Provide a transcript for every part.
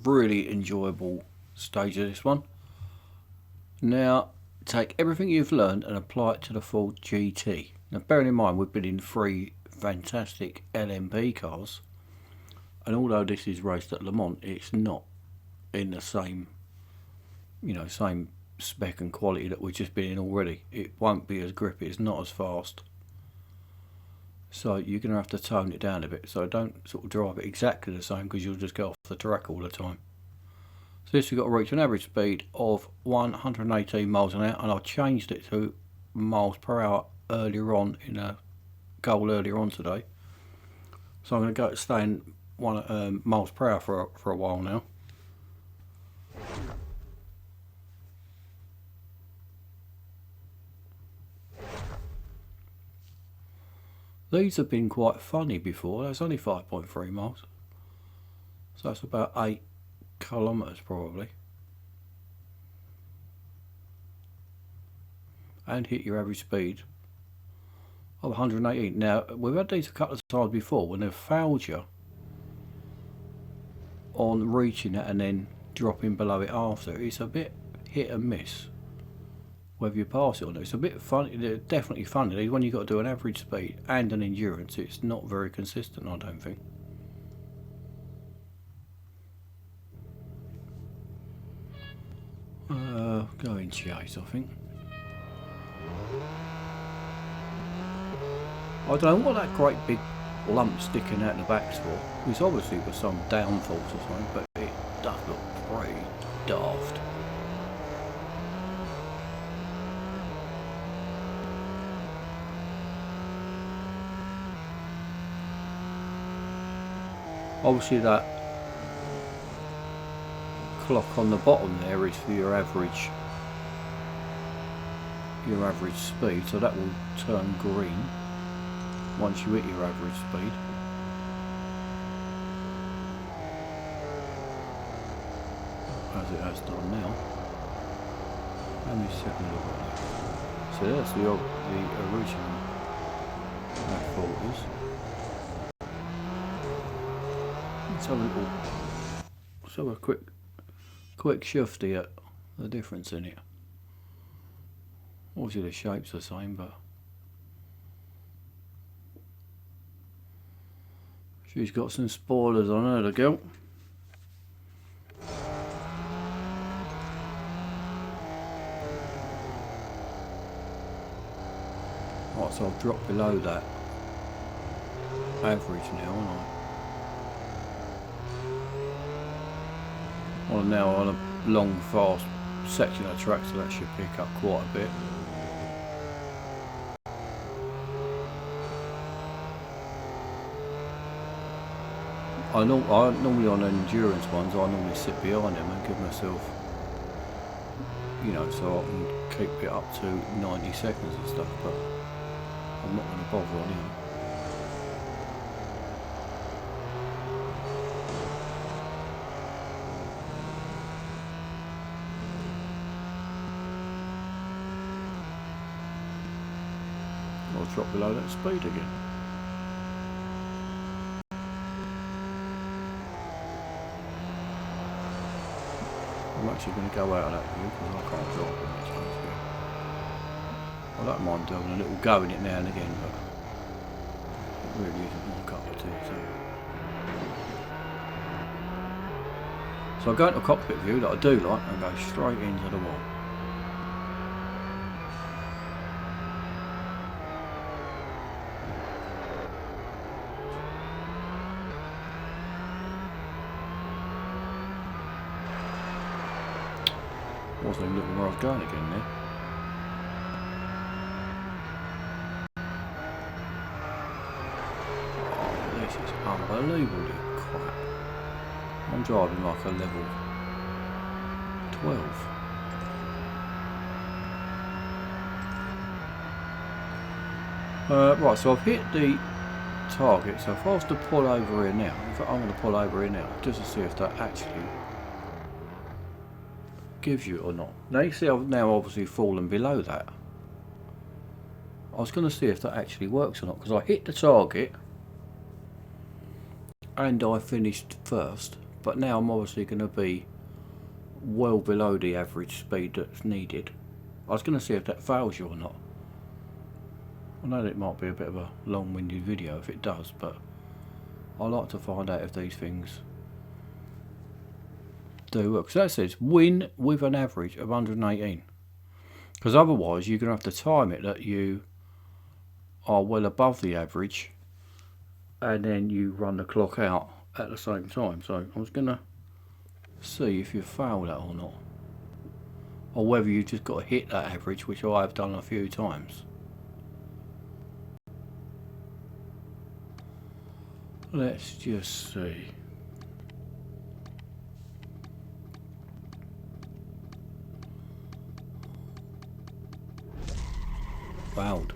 really enjoyable stage of this one. Now take everything you've learned and apply it to the Ford GT. Now bearing in mind we've been in 3 fantastic LMP cars, and although this is raced at Le Mans, it's not in the same, same spec and quality that we've just been in already. It won't be as grippy, it's not as fast. So you're going to have to tone it down a bit, so don't sort of drive it exactly the same because you'll just go off the track all the time. So this we've got to reach an average speed of 118 miles an hour, and I changed it to miles per hour earlier on in a goal earlier on today. So I'm going to go to staying miles per hour for a while now. These have been quite funny before. That's only 5.3 miles, so that's about 8 kilometres probably, and hit your average speed of 118. Now we've had these a couple of times before when they've failed you on reaching it and then dropping below it after. It's a bit hit and miss whether you pass it or not. It's a bit funny, definitely funny when you've got to do an average speed and an endurance. It's not very consistent, I don't think. Go in chase, I think. I don't know what that great big lump sticking out the back's for. It's obviously for some downforce or something, but it does look pretty daft. Obviously that clock on the bottom there is for your average speed, so that will turn green once you hit your average speed. As it has done now. How many seconds have I got left? So that's the original fault is. Let's have a quick shifty at the difference in it. Obviously the shape's the same, but she's got some spoilers on her, the girl. Right, so I've dropped below that average now, haven't I? Well, now on a long, fast section of track, so that should pick up quite a bit. I normally on endurance ones, I normally sit behind them and give myself, so I can keep it up to 90 seconds and stuff, but I'm not going to bother on here. I'll drop below that speed again. I'm actually going to go out of that view because I can't drop it much here. I don't mind doing a little go in it now and again, but it really isn't my cup of tea. So I go into a cockpit view that I do like and go straight into the wall. Wasn't even looking where I was going again there. Oh, this is unbelievably crap. I'm driving like a level 12. Right, so I've hit the target, so if I was to pull over here now, I'm going to pull over here now just to see if that actually gives you it or not. Now you see I've now obviously fallen below that. I was going to see if that actually works or not, because I hit the target and I finished first, but now I'm obviously going to be well below the average speed that's needed. I was going to see if that fails you or not. I know that it might be a bit of a long-winded video if it does, but I like to find out if these things do work. So that says win with an average of 118, because otherwise you're going to have to time it that you are well above the average and then you run the clock out at the same time. So I was going to see if you fail that or not, or whether you just got to hit that average, which I have done a few times. Let's just see. Failed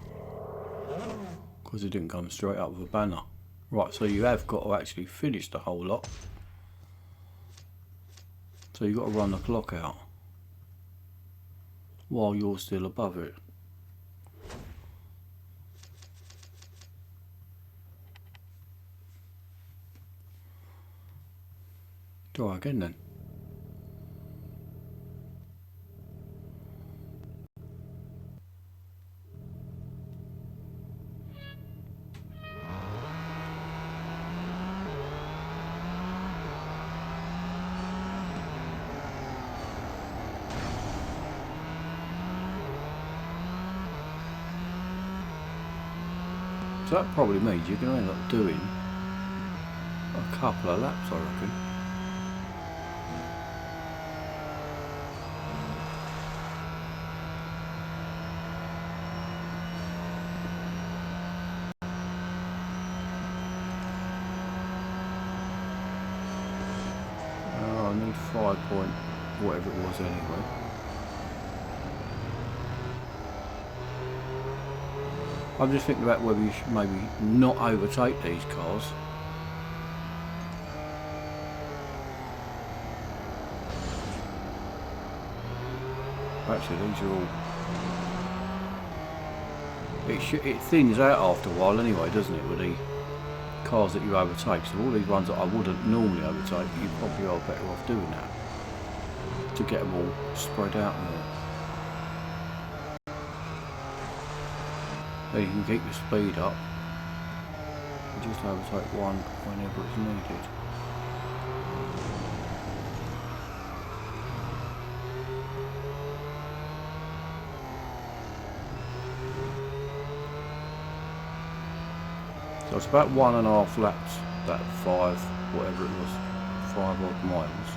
because it didn't come straight up with a banner. Right, so you have got to actually finish the whole lot. So you've got to run the clock out while you're still above it. Try again then. So that probably means you're going to end up doing a couple of laps, I reckon. I need 5 point whatever it was anyway. I'm just thinking about whether you should maybe not overtake these cars. Actually, these are all... It thins out after a while anyway, doesn't it, with the cars that you overtake. So all these ones that I wouldn't normally overtake, you probably are better off doing that to get them all spread out more. Then you can keep the speed up and just overtake one whenever it's needed. So it's about 1.5 laps, that 5, whatever it was, 5 odd miles.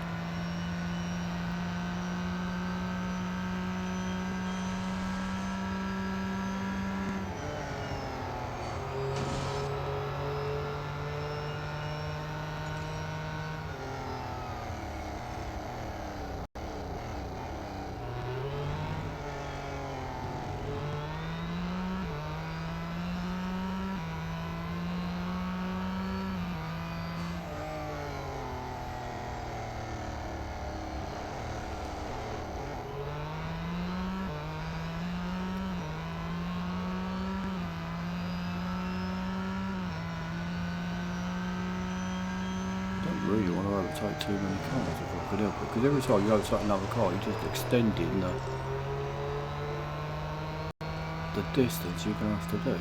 Really want to overtake too many cars if I could help it, because every time you overtake another car you're just extending the distance you're going to have to do.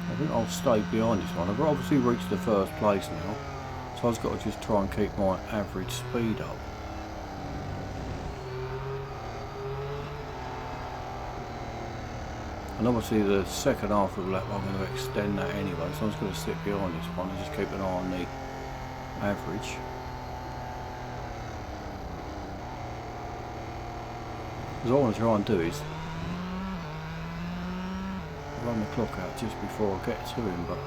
I think I'll stay behind this one. I've obviously reached the first place now, so I've got to just try and keep my average speed up. And obviously the second half of the lap I'm going to extend that anyway, so I'm just going to sit behind this one and just keep an eye on the average. Because what I want to try and do is run the clock out just before I get to him, but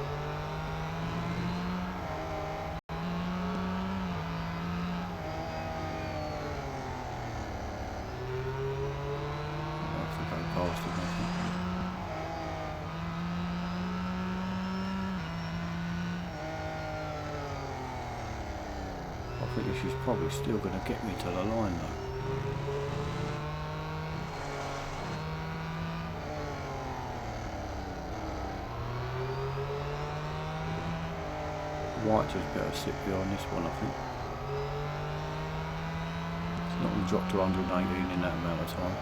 I have to go past him, I think. I think this is probably still going to get me to the line though. white just better sit behind this one, I think. It's not going to drop to 118 in that amount of time.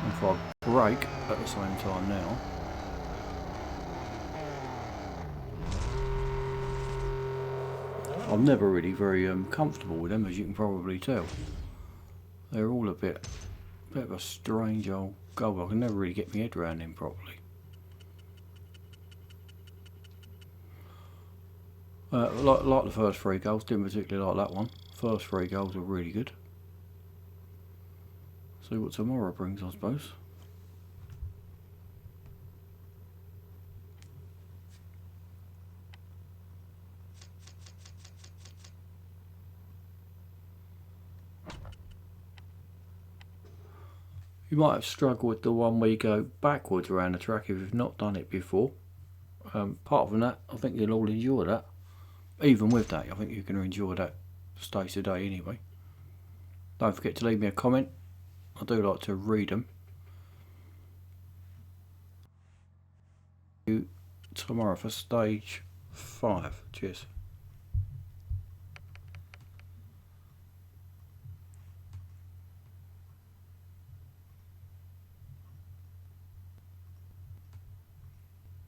And if I brake at the same time now, I'm never really very comfortable with them, as you can probably tell. They're all a bit of a strange old goal. I can never really get my head around them properly. Like the first 3 goals, didn't particularly like that one. First 3 goals are really good. See what tomorrow brings, I suppose. You might have struggled with the one where you go backwards around the track if you've not done it before. Apart from that, I think you'll all enjoy that. Even with that, I think you're going to enjoy that stage today anyway. Don't forget to leave me a comment. I do like to read them. Tomorrow for stage 5. Cheers.